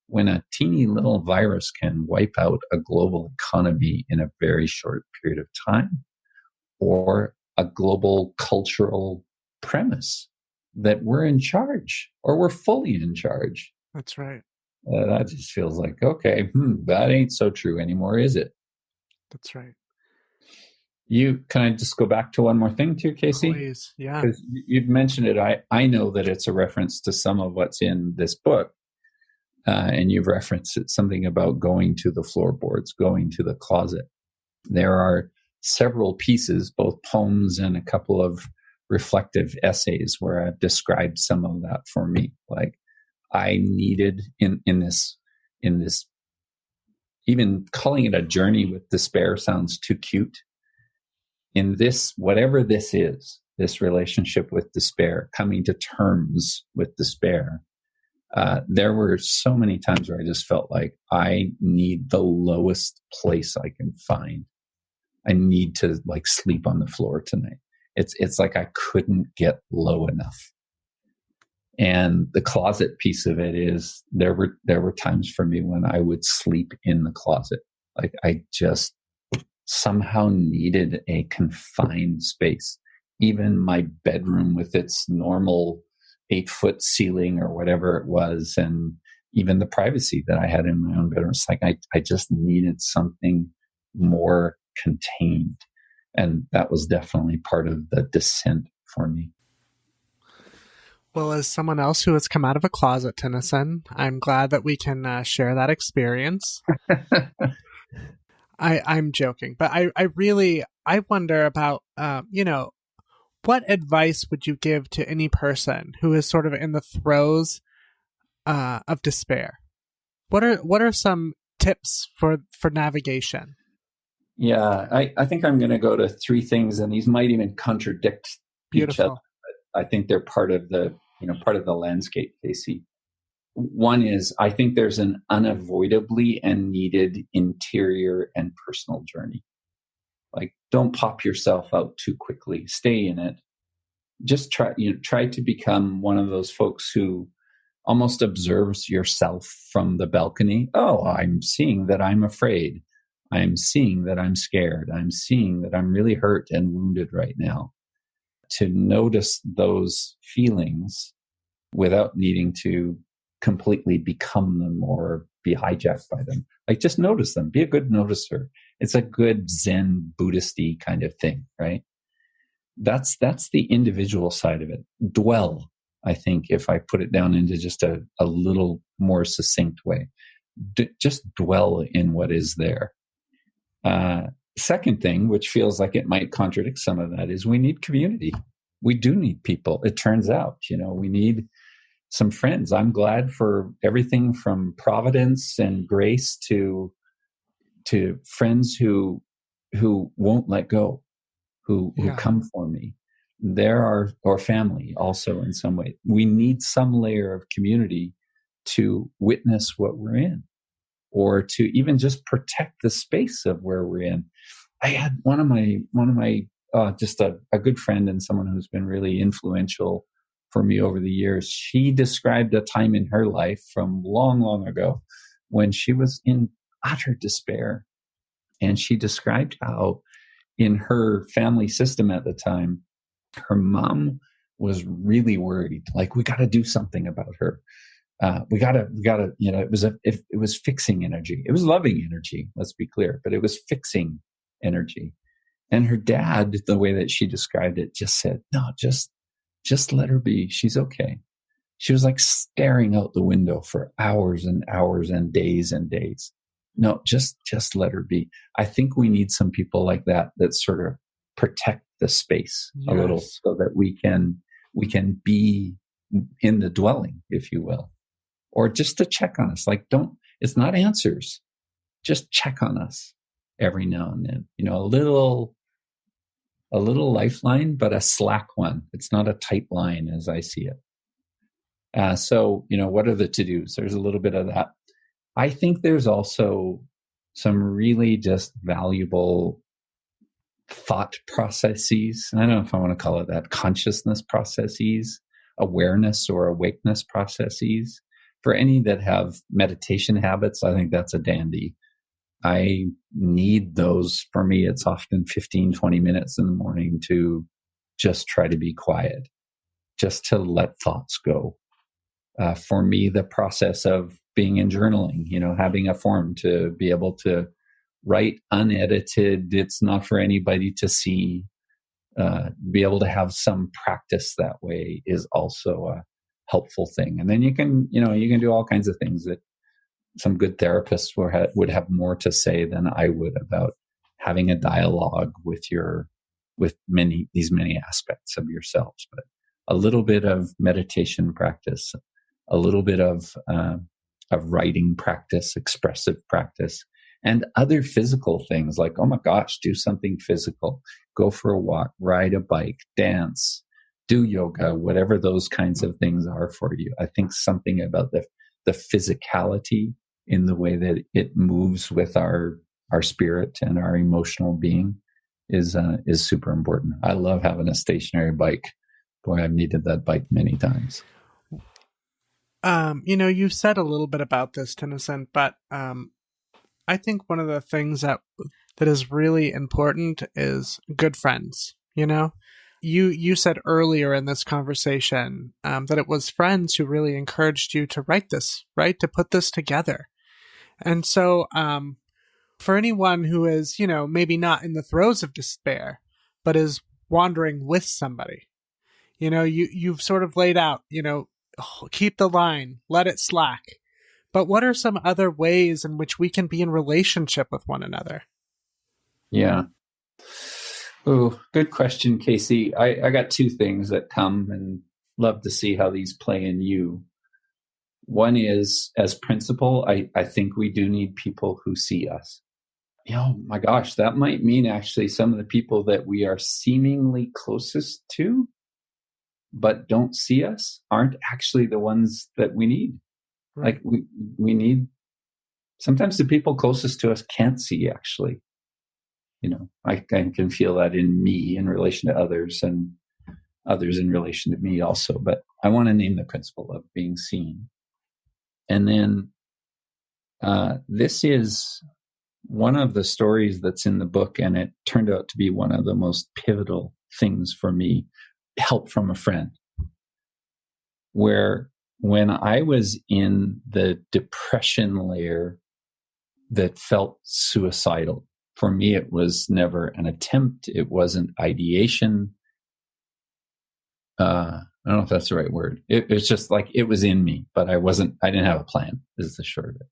when a teeny little virus can wipe out a global economy in a very short period of time, or a global cultural premise that we're in charge, or we're fully in charge? that's right. That just feels like, okay, that ain't so true anymore, is it? That's right. Can I just go back to one more thing too, Casey? Please, yeah. Because you've mentioned it. I know that it's a reference to some of what's in this book. And you've referenced it, something about going to the floorboards, going to the closet. There are several pieces, both poems and a couple of reflective essays, where I've described some of that for me. Like, I needed in this, even calling it a journey with despair sounds too cute. In this, whatever this is, this relationship with despair, coming to terms with despair, there were so many times where I just felt like I need the lowest place I can find. I need to like sleep on the floor tonight. It's like I couldn't get low enough. And the closet piece of it is there were times for me when I would sleep in the closet. Like I just somehow needed a confined space. Even my bedroom with its normal 8-foot ceiling or whatever it was, and even the privacy that I had in my own bedroom, it's like I just needed something more contained. And that was definitely part of the descent for me. Well, as someone else who has come out of a closet, Tenneson, I'm glad that we can share that experience. I'm joking, but I wonder about, what advice would you give to any person who is sort of in the throes of despair? What are some tips for navigation? Yeah, I think I'm going to go to 3 things, and these might even contradict each other. Beautiful. I think they're part of the landscape, Casey. One is, I think there's an unavoidably and needed interior and personal journey. Like, don't pop yourself out too quickly. Stay in it. Just try to become one of those folks who almost observes yourself from the balcony. Oh, I'm seeing that I'm afraid. I'm seeing that I'm scared. I'm seeing that I'm really hurt and wounded right now. To notice those feelings without needing to completely become them or be hijacked by them. Like, just notice them. Be a good noticer. It's a good Zen Buddhist-y kind of thing, right? That's the individual side of it. Dwell, I think, if I put it down into just a little more succinct way. Just dwell in what is there. Second thing, which feels like it might contradict some of that, is we need community. We do need people. It turns out, we need some friends. I'm glad for everything from providence and grace to friends who won't let go, who come for me. There are, or family also in some way. We need some layer of community to witness what we're in, or to even just protect the space of where we're in. I had one of my just a good friend and someone who's been really influential for me over the years. She described a time in her life from long, long ago when she was in utter despair. And she described how in her family system at the time, her mom was really worried. Like, we got to do something about her. We gotta, it was fixing energy. It was loving energy, let's be clear, but it was fixing energy. And her dad, the way that she described it, just said, no, just let her be. She's okay. She was like staring out the window for hours and hours and days and days. No, just let her be. I think we need some people like that sort of protect the space a little, so that we can be in the dwelling, if you will. Or just to check on us. Like, it's not answers. Just check on us every now and then. A little lifeline, but a slack one. It's not a tight line as I see it. So, what are the to-dos? There's a little bit of that. I think there's also some really just valuable thought processes. I don't know if I want to call it that, consciousness processes, awareness or awakeness processes. For any that have meditation habits, I think that's a dandy. I need those. For me, it's often 15, 20 minutes in the morning to just try to be quiet, just to let thoughts go. For me, the process of being in journaling, having a form to be able to write unedited, it's not for anybody to see, be able to have some practice that way is also a helpful thing. And then you can do all kinds of things that some good therapists would have more to say than I would about having a dialogue with these many aspects of yourselves. But a little bit of meditation practice, a little bit of writing practice, expressive practice, and other physical things like, oh my gosh, do something physical, go for a walk, ride a bike, dance, do yoga, whatever those kinds of things are for you. I think something about the physicality in the way that it moves with our spirit and our emotional being is super important. I love having a stationary bike. Boy, I've needed that bike many times. You said a little bit about this, Tenneson, but I think one of the things that is really important is good friends. You said earlier in this conversation that it was friends who really encouraged you to write this, right? To put this together. And so for anyone who is, maybe not in the throes of despair, but is wandering with somebody, you've sort of laid out, keep the line, let it slack. But what are some other ways in which we can be in relationship with one another? Yeah. Oh, good question, Casey. I got two things that come and love to see how these play in you. One is, as principle, I think we do need people who see us. My gosh, that might mean actually some of the people that we are seemingly closest to but don't see us aren't actually the ones that we need. Right. Like we need, sometimes the people closest to us can't see actually. I can feel that in me in relation to others and others in relation to me also. But I want to name the principle of being seen. And then this is one of the stories that's in the book, and it turned out to be one of the most pivotal things for me, help from a friend, where when I was in the depression layer that felt suicidal, for me, it was never an attempt. It wasn't ideation. I don't know if that's the right word. It's just like it was in me, but I didn't have a plan, is the short of it.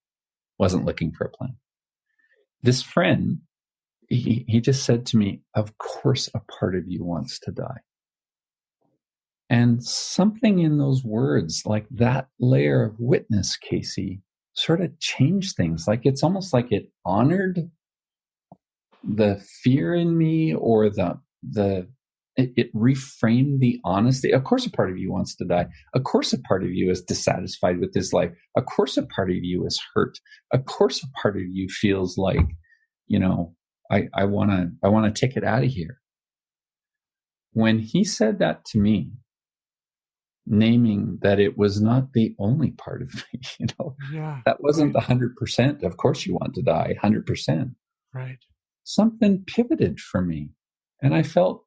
Wasn't looking for a plan. This friend, he just said to me, of course, a part of you wants to die. And something in those words, like that layer of witness, Casey, sort of changed things. Like it's almost like it honored the fear in me, or it reframed the honesty. Of course, a part of you wants to die. Of course, a part of you is dissatisfied with this life. Of course, a part of you is hurt. Of course, a part of you feels like, I want to take it out of here. When he said that to me, naming that it was not the only part of me, that wasn't the 100%. Of course, you want to die 100%. Right. Something pivoted for me, and I felt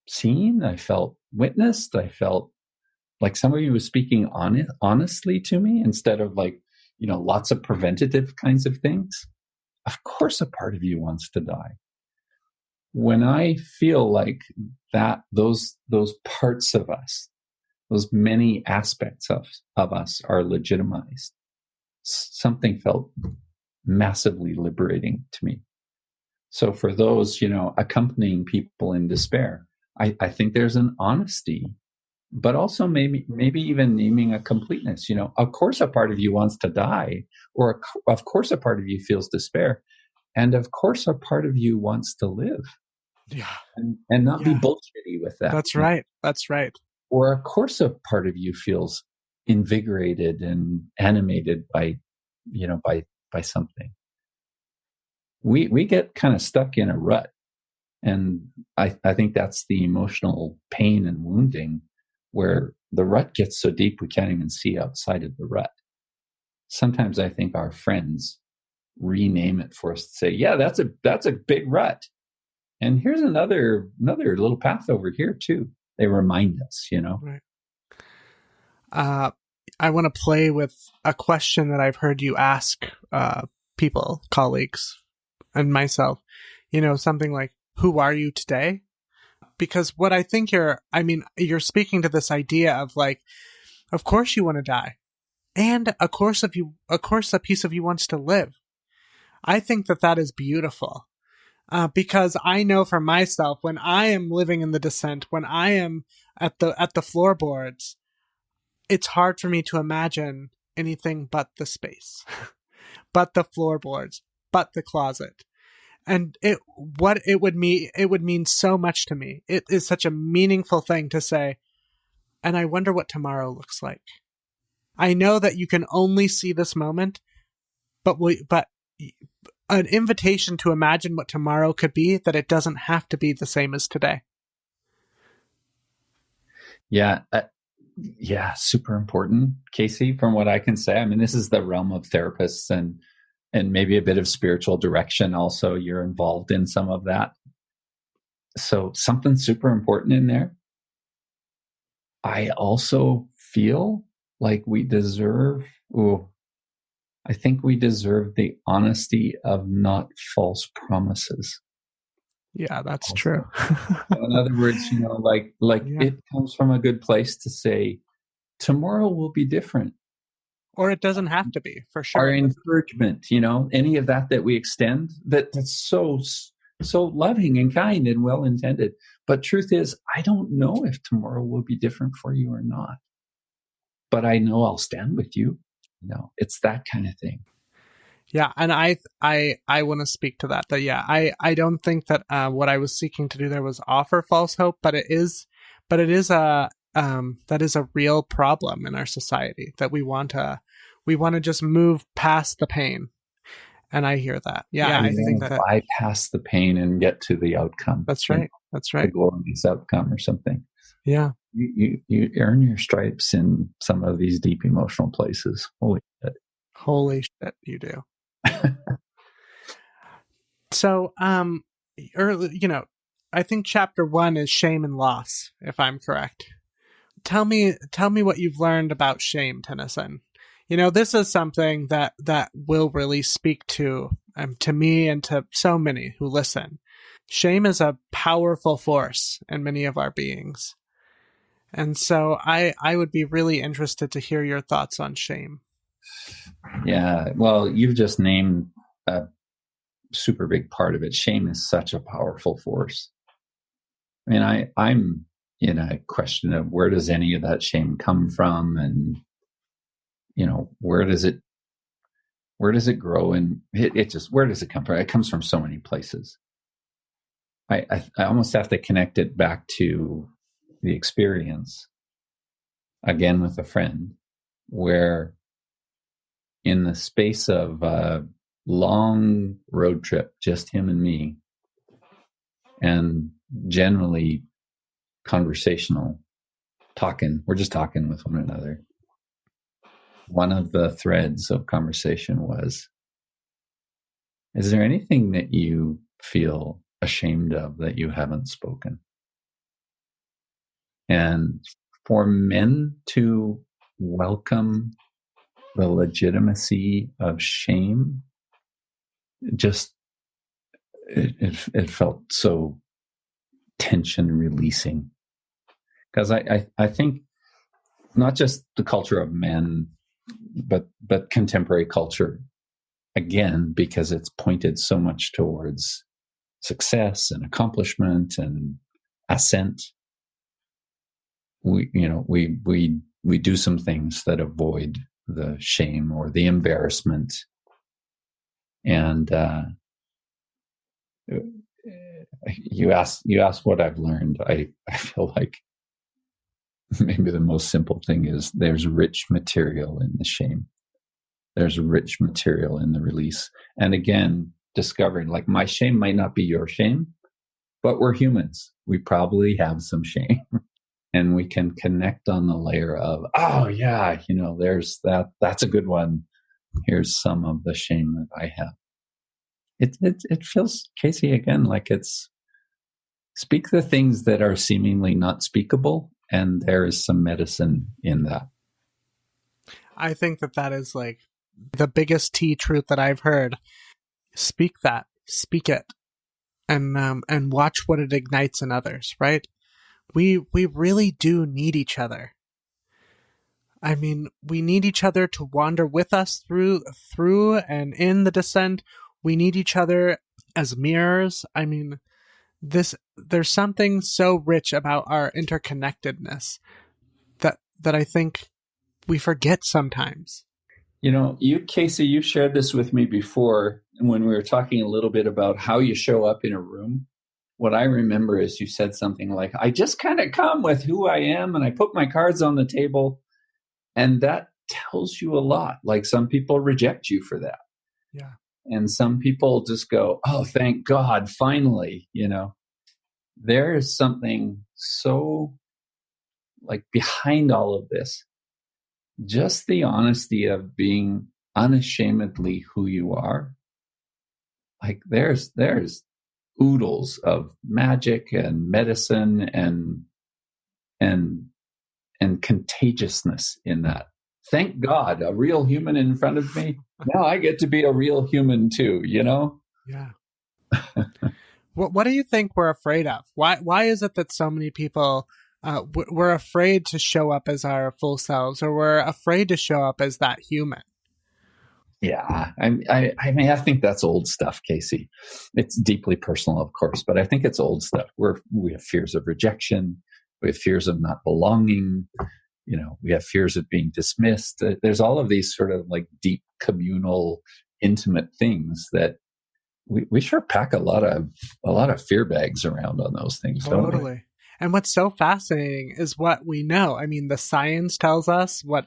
seen. I felt witnessed. I felt like somebody was speaking honestly to me instead of like, lots of preventative kinds of things. Of course, a part of you wants to die. When I feel like that, those parts of us, those many aspects of us are legitimized, something felt massively liberating to me. So for those, accompanying people in despair, I think there's an honesty, but also maybe even naming a completeness. Of course, a part of you wants to die, or of course, a part of you feels despair, and of course, a part of you wants to live. Yeah, and not be bullshitty with that. That's right. That's right. Or of course, a part of you feels invigorated and animated by something. We get kind of stuck in a rut. And I think that's the emotional pain and wounding, where the rut gets so deep we can't even see outside of the rut. Sometimes I think our friends rename it for us to say, yeah, that's a big rut. And here's another little path over here too. They remind us, Right. I want to play with a question that I've heard you ask people, colleagues, and myself. Something like, who are you today? Because what I think you're speaking to this idea of like, of course you want to die. And of course a piece of you wants to live. I think that is beautiful. Because I know for myself, when I am living in the descent, when I am at the floorboards, it's hard for me to imagine anything but the space, but the floorboards, but the closet. And it would mean so much to me. It is such a meaningful thing to say. And I wonder what tomorrow looks like. I know that you can only see this moment, but an invitation to imagine what tomorrow could be, that it doesn't have to be the same as today. Yeah. Super important, Casey, from what I can say. I mean, this is the realm of therapists and maybe a bit of spiritual direction. Also, you're involved in some of that. So something super important in there. I also feel like we deserve, I think we deserve the honesty of not false promises. Yeah, that's true. In other words, it comes from a good place to say, tomorrow will be different. Or it doesn't have to be, for sure. Our encouragement, any of that we extend, that's so loving and kind and well-intended. But truth is, I don't know if tomorrow will be different for you or not. But I know I'll stand with you. It's that kind of thing. Yeah, and I want to speak to that. I don't think that what I was seeking to do there was offer false hope, but it is a that is a real problem in our society, that we want to just move past the pain. And I hear that. Yeah, I think that bypass the pain and get to the outcome. That's right. That's right. The glorious outcome or something. Yeah. You earn your stripes in some of these deep emotional places. Holy shit. Holy shit, you do. So, I think chapter 1 is shame and loss, if I'm correct. Tell me what you've learned about shame, Tenneson. This is something that will really speak to me and to so many who listen. Shame is a powerful force in many of our beings. And so I would be really interested to hear your thoughts on shame. Yeah, well, you've just named a super big part of it. Shame is such a powerful force. I mean, I'm in a question of where does any of that shame come from, and where does it grow, and it just, where does it come from? It comes from so many places. I almost have to connect it back to the experience again with a friend, where in the space of a long road trip, just him and me, and generally conversational, we're just talking with one another. One of the threads of conversation was, is there anything that you feel ashamed of that you haven't spoken? And for men to welcome the legitimacy of shame, it felt so tension releasing. Because I think not just the culture of men, but contemporary culture, again, because it's pointed so much towards success and accomplishment and ascent. We do some things that avoid the shame or the embarrassment. And you asked what I've learned. I feel like maybe the most simple thing is there's rich material in the shame. There's rich material in the release. And again, discovering, like, my shame might not be your shame, but we're humans. We probably have some shame. And we can connect on the layer of, oh yeah, there's that's a good one. Here's some of the shame that I have. It feels, Casey, again, like it's speak the things that are seemingly not speakable, and there is some medicine in that. I think that is like the biggest tea truth that I've heard. Speak it, and watch what it ignites in others, right? We really do need each other. I mean, we need each other to wander with us through and in the descent. We need each other as mirrors. I mean, there's something so rich about our interconnectedness that I think we forget sometimes. Casey, you shared this with me before when we were talking a little bit about how you show up in a room. What I remember is you said something like, I just kind of come with who I am and I put my cards on the table. And that tells you a lot. Like, some people reject you for that. Yeah. And some people just go, oh, thank God, finally, there is something so, like, behind all of this. Just the honesty of being unashamedly who you are. Like, there's oodles of magic and medicine and contagiousness in that. Thank God, a real human in front of me. Now I get to be a real human too, Yeah. What do you think we're afraid of? Why is it that so many people we're afraid to show up as our full selves, or we're afraid to show up as that human? Yeah, I mean, I think that's old stuff, Casey. It's deeply personal, of course, but I think it's old stuff. We have fears of rejection. We have fears of not belonging. We have fears of being dismissed. There's all of these sort of like deep communal, intimate things that we sure pack a lot of fear bags around on those things. Totally. Don't we? And what's so fascinating is what we know. I mean, the science tells us what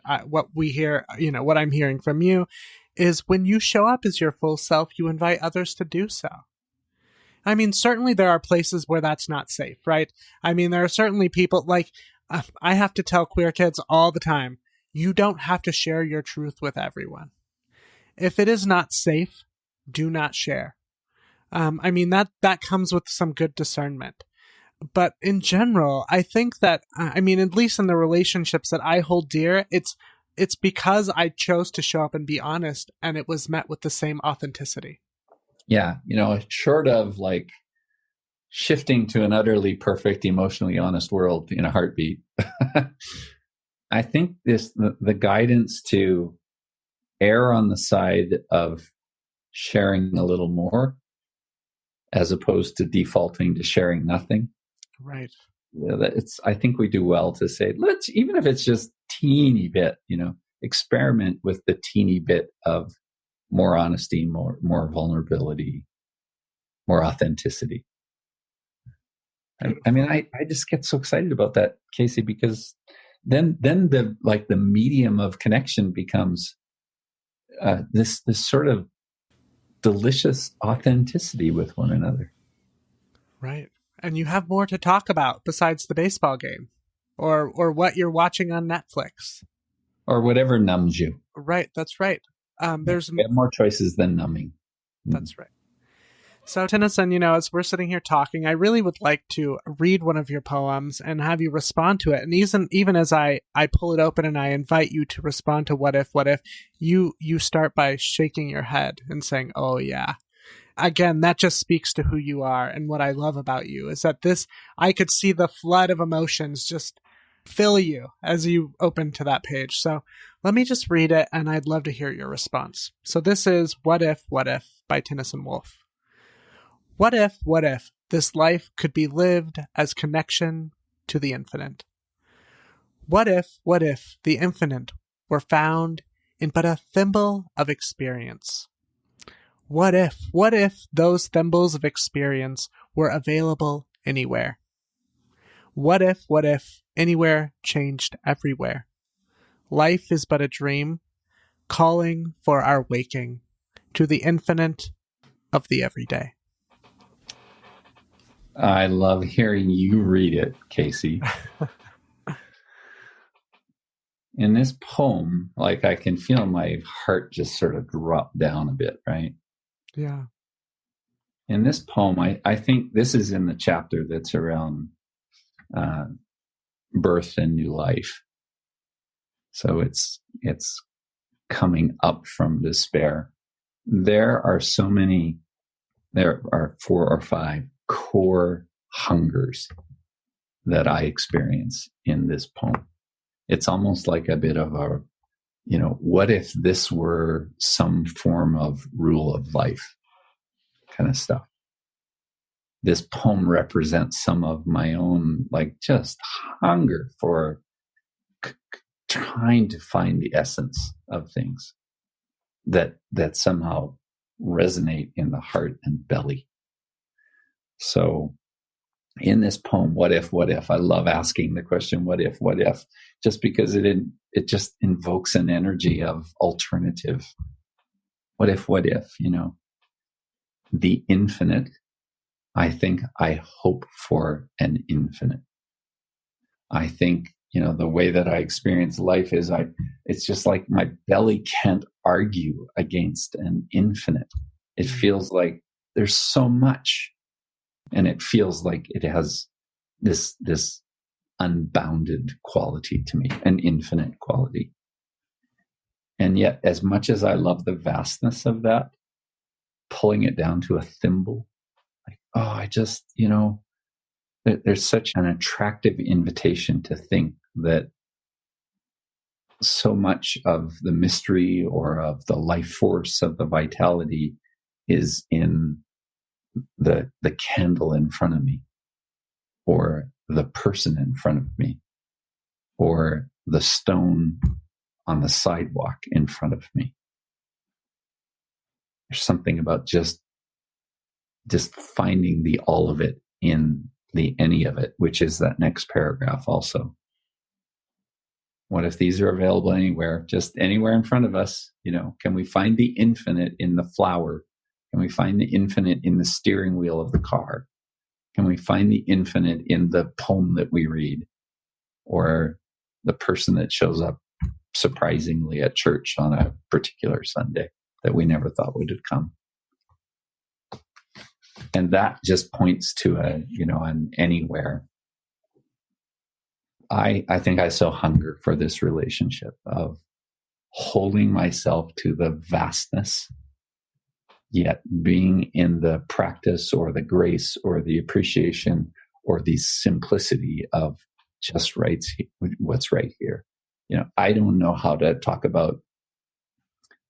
we hear, what I'm hearing from you is when you show up as your full self, you invite others to do so. I mean, certainly there are places where that's not safe, right? I mean, there are certainly people like I have to tell queer kids all the time, you don't have to share your truth with everyone. If it is not safe, do not share. I mean, that comes with some good discernment. But in general, I think that, at least in the relationships that I hold dear, it's because I chose to show up and be honest, and it was met with the same authenticity. Yeah. Short of like shifting to an utterly perfect, emotionally honest world in a heartbeat, I think the guidance to err on the side of sharing a little more as opposed to defaulting to sharing nothing. Right. I think we do well to say, even if it's just teeny bit, experiment with the teeny bit of more honesty, more vulnerability, more authenticity. I just get so excited about that, Casey, because then the medium of connection becomes this sort of delicious authenticity with one another. Right. And you have more to talk about besides the baseball game or what you're watching on Netflix. Or whatever numbs you. Right. That's right. We have more choices than numbing. That's right. So Tenneson, as we're sitting here talking, I really would like to read one of your poems and have you respond to it. And even as I pull it open and I invite you to respond to what if, you start by shaking your head and saying, oh yeah. Again, that just speaks to who you are. And what I love about you is that I could see the flood of emotions just fill you as you open to that page. So let me just read it and I'd love to hear your response. So this is What If by Tenneson Woolf. What if this life could be lived as connection to the infinite? What if the infinite were found in but a thimble of experience? What if those thimbles of experience were available anywhere? What if anywhere changed everywhere? Life is but a dream, calling for our waking to the infinite of the everyday. I love hearing you read it, Casey. In this poem, like I can feel my heart just sort of drop down a bit, right? Yeah. In this poem, I think this is in the chapter that's around birth and new life. So it's coming up from despair. There are 4 or 5 core hungers that I experience in this poem. It's almost like a bit of a, what if this were some form of rule of life kind of stuff. This poem represents some of my own, just hunger for trying to find the essence of things that somehow resonate in the heart and belly. So in this poem, what if, I love asking the question, what if, just because it just invokes an energy of alternative. What if, the infinite, I hope for an infinite. I think, the way that I experience life is it's just like my belly can't argue against an infinite. It feels like there's so much, and it feels like it has this unbounded quality to me, an infinite quality. And yet, as much as I love the vastness of that, pulling it down to a thimble, there's such an attractive invitation to think that so much of the mystery or of the life force of the vitality is in the candle in front of me, or the person in front of me, or the stone on the sidewalk in front of me. There's something about just finding the all of it in the any of it, which is that next paragraph also. What if these are available anywhere, just anywhere in front of us? Can we find the infinite in the flower? Can we find the infinite in the steering wheel of the car? Can we find the infinite in the poem that we read, or the person that shows up surprisingly at church on a particular Sunday that we never thought would come? And that just points to an anywhere. I think I so hunger for this relationship of holding myself to the vastness, yet being in the practice or the grace or the appreciation or the simplicity of just what's right here. I don't know how to talk about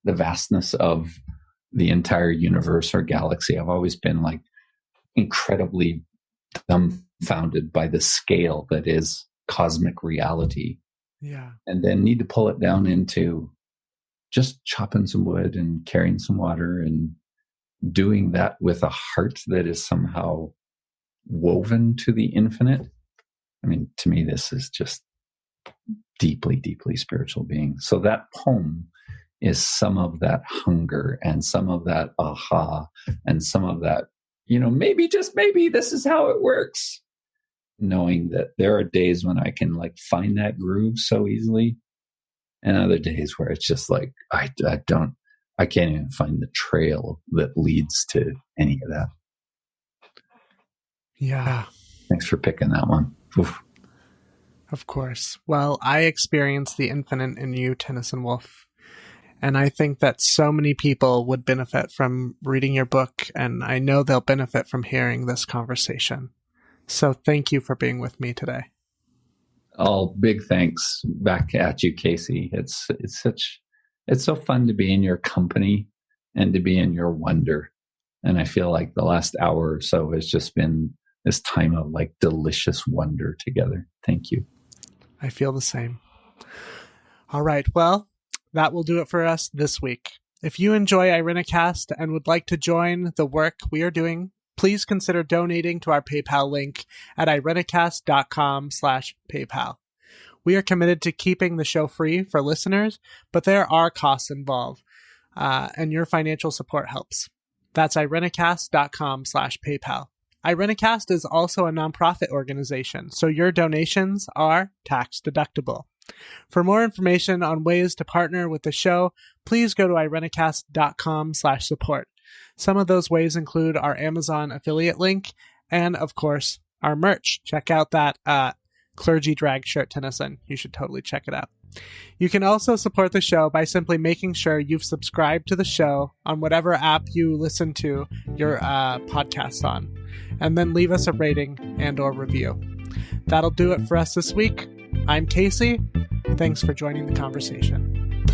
the vastness of the entire universe or galaxy. I've always been like incredibly dumbfounded by the scale that is cosmic reality. Yeah. And then need to pull it down into just chopping some wood and carrying some water and doing that with a heart that is somehow woven to the infinite. I mean, to me, this is just deeply, deeply spiritual being. So that poem is some of that hunger and some of that aha and some of that, maybe, just maybe this is how it works. Knowing that there are days when I can find that groove so easily, and other days where it's just like, I can't even find the trail that leads to any of that. Yeah. Thanks for picking that one. Oof. Of course. Well, I experienced the infinite in you, Tenneson Woolf. And I think that so many people would benefit from reading your book, and I know they'll benefit from hearing this conversation. So thank you for being with me today. Oh, big thanks back at you, Casey. It's so fun to be in your company and to be in your wonder. And I feel like the last hour or so has just been this time of delicious wonder together. Thank you. I feel the same. All right. Well, that will do it for us this week. If you enjoy IrenaCast and would like to join the work we are doing, please consider donating to our PayPal link at irenacast.com/PayPal. We are committed to keeping the show free for listeners, but there are costs involved, and your financial support helps. That's irenacast.com/PayPal. IrenaCast is also a nonprofit organization, so your donations are tax deductible. For more information on ways to partner with the show, please go to irenacast.com/support. Some of those ways include our Amazon affiliate link and, of course, our merch. Check out that clergy drag shirt, Tenneson. You should totally check it out. You can also support the show by simply making sure you've subscribed to the show on whatever app you listen to your podcasts on, and then leave us a rating and or review. That'll do it for us this week. I'm Casey. Thanks for joining the conversation.